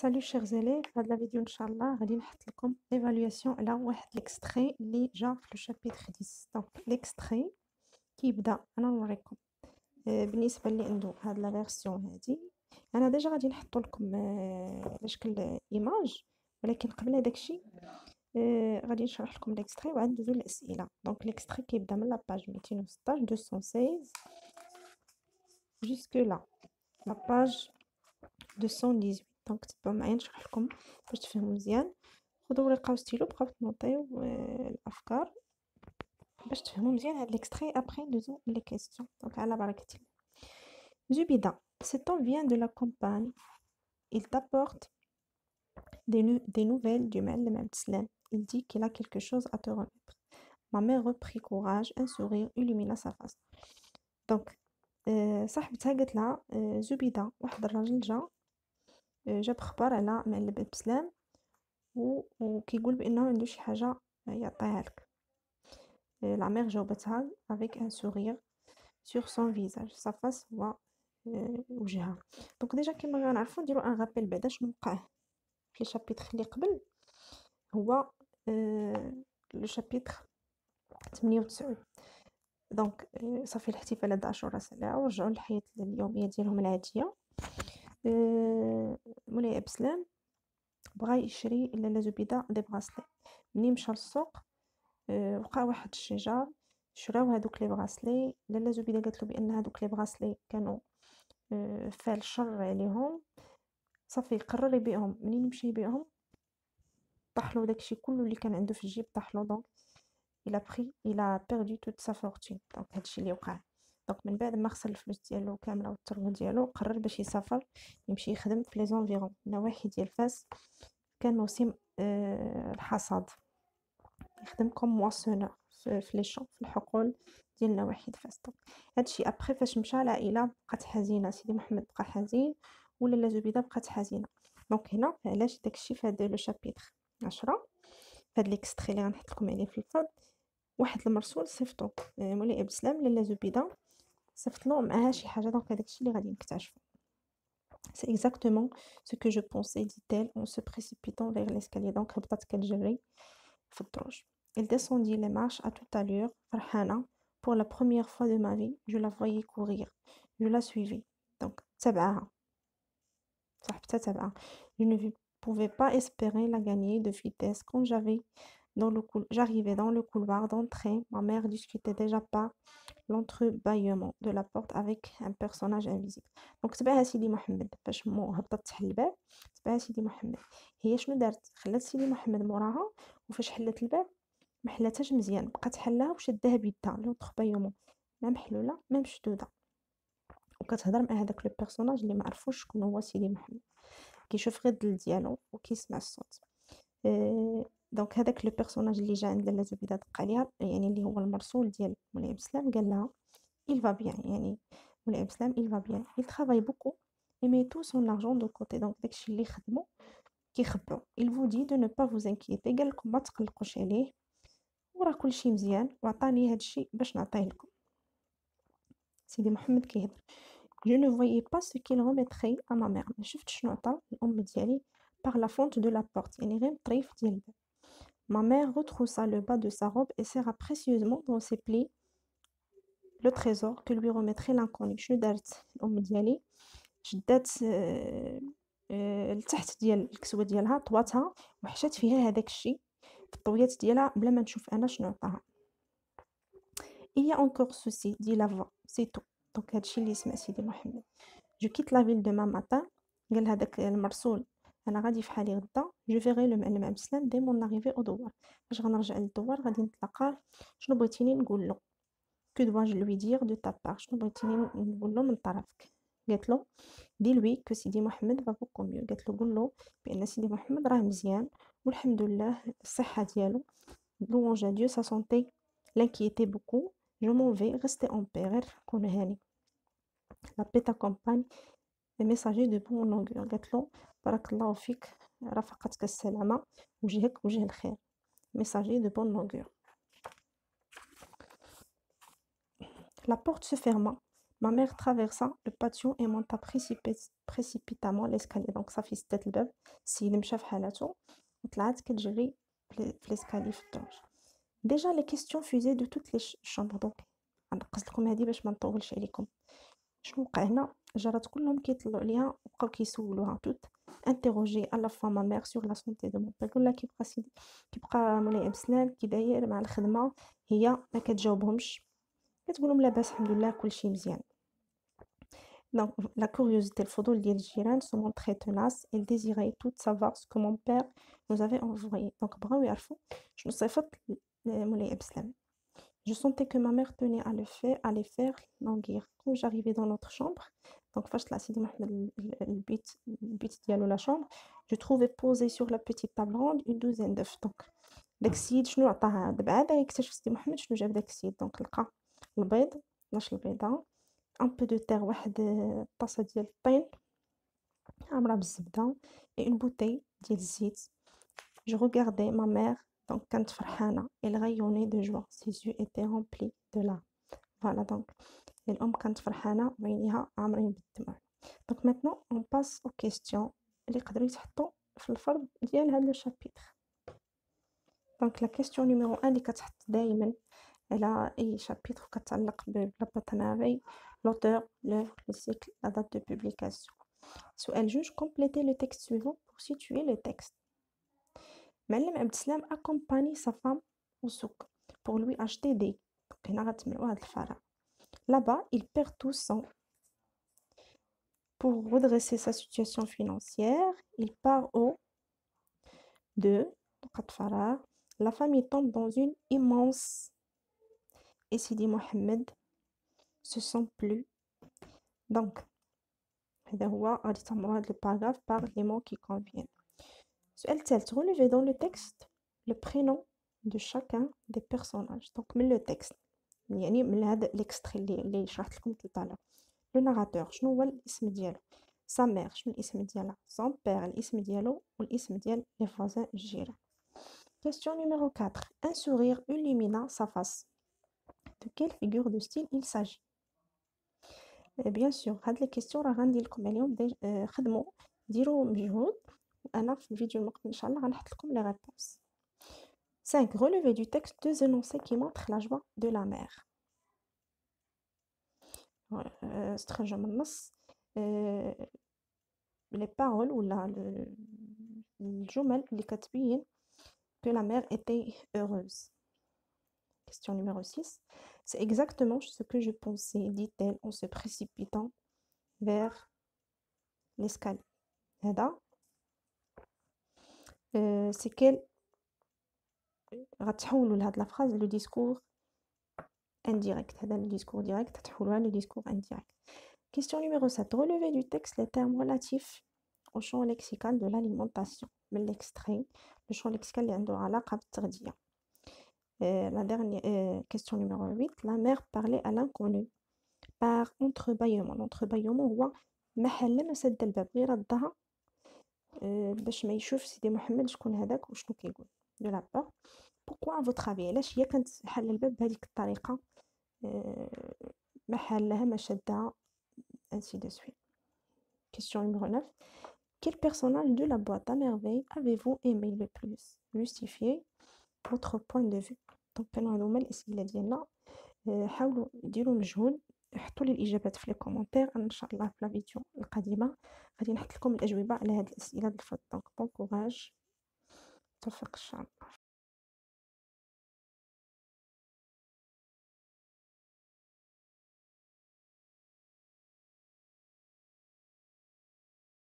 Salut chers élèves, هاد la vidéo Inch'Allah غادي نحط لكم évaluation على واحد l'extrait اللي جا في le chapitre 10. Donc l'extrait كيبدا انا نوريكم بالنسبه اللي عنده هاد لا فيرسيون هادي انا ديجا غادي نحط لكم على شكل ايماج، ولكن قبل هذاك الشيء غادي نشرح لكم l'extrait وعاد ندوزو للاسئله. دونك l'extrait كيبدا من لا باج 216 216 jusque là la page 218. دونك تبعوا معايا نشرح لكم باش تفهموا مزيان. خذوا ورقه وستيلو بقاو تنوطيو الافكار باش تفهموا مزيان هاد l'extrait. après ندوزو لي كيسيون. دونك على بركه الله. Zubida, cet homme vient de la campagne. Il t'apporte des nouvelles du Ma'allim Abdeslam. Il dit qu'il a quelque chose à te remettre. Ma mère reprit courage, un sourire illumina sa face. Donc صاحبتها قالت لها زبيدة واحد الراجل جاب خبر على معلم بسلام وكيقول بانه عنده شي حاجه يعطيها لك. لا مير جاوبتها avec un sourire sur son visage. sa face هو وجهها. دونك ديجا كما غنعرفوا نديرو ان غابيل بعدا شنو وقع في لي شابيتر اللي قبل. هو لو شابيتر 98. دونك صافي الاحتفالات عاشوراء سالا ورجعوا للحياه اليوميه ديالهم العاديه. مولاي بسلام بغا يشري لاله زبيده دي براسلي. ملي مشى للسوق وقع واحد الشجار شراو هادوك لي براسلي. لاله زبيده قالت له بان هادوك لي براسلي كانوا فعل شر عليهم. صافي قرر يبيعهم. منين مشى يبيعهم طاحلو داكشي كله اللي كان عنده في الجيب طاحلو. دونك il a perdu toute sa fortune. دونك هادشي اللي وقع. دونك من بعد ما خسر الفلوس ديالو كامله والثروه ديالو قرر باش يسافر يمشي يخدم في لي زونفيرون نواحي ديال فاس. كان موسم الحصاد يخدم كوم مواسونور في لي شون في الحقول ديال نواحي فاس. هادشي ابخي فاش مشى العائله بقات حزينه. سيدي محمد بقى حزين ولاله زبيده بقات حزينه. دونك هنا علاش داكشي في هذا لو شابيتر 10 في هاد ليكستري اللي غنحط لكم عليه في الفضل. واحد المرسول صيفطو مولاي بسلام لاله زبيده صيفطلو معاها شي حاجه. دونك هاداكشي اللي غادي نكتشفو. C'est exactement ce que je pensais, dit-elle en se précipitant vers l'escalier. Donc هبطت كتجري في الدروج. Elle descendit les marches à toute allure, فرحانة. Pour la première fois de ma vie, je la voyais courir. Je la suivais. Donc تبعها. صاحبتها تبعها. Je ne pouvais pas espérer la gagner de vitesse. Quand j'arrivais dans le couloir d'entrée, ma mère discutait déjà pas l'entrebâillement de la porte avec un personnage invisible. Donc تبعها سيدي محمد فاش هبطت تحل الباب. تبعها سيدي محمد. هي شنو دارت؟ خلات سيدي محمد موراها وفاش حلت الباب ما حلاتهاش مزيان. بقات حلاها وشداها بيدها لونطربايومون ما محلوله ما مشدوده. وكتهضر مع هذاك لو بيرسوناج اللي ما عرفوش شكون هو سيدي محمد. كيشوف غير الظل ديالو وكيسمع الصوت. دونك هذاك لو بيرسوناج اللي جا عند لاله زبيده دق عليها يعني اللي هو المرسول ديال مولاي بسلام قال لها il va bien. يعني مولاي بسلام il va bien. il travaille beaucoup et met tout son argent de côté. دونك داكشي اللي خدمو كيخبو. il vous dit de ne pas vous inquiéter. قال لكم ما تقلقوش عليه وراه كلشي مزيان وعطاني هادشي باش نعطيه لكم. سيدي محمد كيهضر. je ne voyais pas ce qu'il remettrait à ma mère. ما شفتش شنو عطا الام ديالي par la fente de la porte. يعني غير الطريف ديال الباب. Ma mère retroussa le bas de sa robe et serra précieusement dans ses plis le trésor que lui remettrait l'inconnu. شنو دارت الام ديالي؟ شدات لتحت ديال الكسوه ديالها طواتها وحشات فيها هذاك الشيء في الطويات ديالها بلا ما نشوف انا شنو عطاها. il y a encore ceci dit la voix c'est tout. دونك هادشي اللي سمع سيدي محمد. je quitte la ville demain matin. قال هذاك المرسول انا غادي في حالي غدا. جو فيغي لو معلم عبد السلام دي مون اريفي او دوار. باش غنرجع للدوار غادي نتلاقاه. شنو بغيتيني نقول له؟ que dois-je lui dire de ta part. شنو بغيتيني نقول له من طرفك؟ قالت له دي لوي كو سيدي محمد va beaucoup mieux. قالت له قول له بان سيدي محمد راه مزيان والحمد لله الصحه ديالو. louange à Dieu sa santé l'inquiétait beaucoup. je m'en vais rester en paix. غير كون هاني. la paix t'accompagne les messagers de bon augure. قالت له بارك الله فيك رافقتك السلامه وجهك وجه الخير. messager de bon augure. La porte se ferma, Ma mère traversa le patio et monta précipitamment l'escalier. Donc صافي سدات الباب، السيد مشى في حالته وطلعت كتجري في l'escalier في الدور. Déjà les questions fusaient de toutes les chambres. donc غنقص لكم هذه باش ما نطولش عليكم. شنو وقع هنا؟ الجارات كلهم كيطلعوا عليها وبقاو كيسولوها توت انتروجي à la fois ma mère sur la santé de mon père. كلها كيبقى مولاي عبد السلام كي داير مع الخدمه، هي ما كتجاوبهمش، كتقول لهم لاباس الحمد لله كلشي مزيان. Donc, la curiosité, le photo ديال الجيران se montrait tenace. Elle désirait tout savoir ce que mon père nous avait envoyé. Donc, بغاو يعرفوا شنو صفات مولاي عبد السلام. Je sentais que ma mère tenait à les faire languir. Quand j'arrivais dans notre chambre, donc فاش طلع سيدي محمد البيت ديالو la chambre, je trouvais posée sur la petite table ronde une douzaine d'œufs. donc داك السيد شنو عطاها دابا عاد يكتشف سيدي محمد شنو جاب داك السيد. donc لقى البيض 12 البيضه، un peu de terre، واحد طاسه ديال الطين عامره بالزبده، et une bouteille ديال الزيت. Je regardais ma mère, donc كانت فرحانة. Elle rayonnait de joie. Ses yeux étaient remplis de larmes. Voilà, donc الأم كانت فرحانة وعينيها عامرين بالدموع. Donc maintenant on passe aux questions اللي يقدروا يتحطوا في الفرض ديال هذا الشابيتر. donc la question numéro 1 اللي كتحط دائما على أي شابيتر كتعلق بلا باتناري: l'auteur, l'œuvre, le cycle, la date de publication. سؤال جوج: complétez le texte suivant pour situer le texte. معلم عبد السلام accompagne sa femme au souk pour lui acheter des. donc هنا غتملؤوا هاد الفراغ. là-bas il perd tout son. pour redresser sa situation financière il part au. de قد فراغ. la famille tombe dans une immense. et Sidi Mohamed se sent plus. donc هذا هو غادي تعمروا هاد الباراغراف par les mots qui conviennent. سؤال الثالث: relevez dans le texte le prénom de chacun des personnages. donc من le texte يعني من هذا الاكستري اللي شرحت لكم tout à l'heure. le narrateur شنو هو الاسم ديالو، sa mère شنو الاسم ديالها، son père الاسم ديالو والاسم ديال les voisins الجيران. question numéro 4: un sourire illumina sa face. de quelle figure de style il s'agit؟ bien sûr هاد les questions راه غندير لكم عليهم خدموا ديروا مجهود، وانا في الفيديو المقبل ان شاء الله غنحط لكم les réponses. 5. Relever du texte deux énoncés qui montrent la joie de la mère. استخرجوا من النص les paroles ولا الجمل اللي كتبين que la mère était heureuse. Question numéro 6. C'est exactement ce que je pensais, dit-elle en se précipitant vers l'escalier. هذا c'est quel غتحولوا لهاد لا فراز لو ديسكور indirect. هذا le discours direct تحولوها le discours indirect. Question numéro 7. Relever du texte les termes relatifs au champ lexical de l'alimentation. من l'extrait le champ lexical اللي عنده علاقة بالتغذية. La dernière question numéro 8. La mère parlait à l'inconnu par entrebâillement. l'entrebâillement هو محل ما سد الباب غير ردها باش ما يشوف سيدي محمد شكون هذاك وشنو كيقول. de la peur. Pourquoi à votre avis علاش هي كانت حل الباب بهذيك الطريقة ما حلها ما شدها ainsi de suite. Question numéro 9. Quel personnage de la boîte à merveilles avez-vous aimé le plus? Justifiez votre point de vue. donc كانوا هذوما الأسئلة ديالنا. حاولوا ديروا مجهود، حطوا لي الإجابات في لي كومونتير. ان شاء الله في الفيديو القادمة غادي نحط لكم الأجوبة على هذه الأسئلة بالفضل. donc bon courage، توفيق ان شاء الله.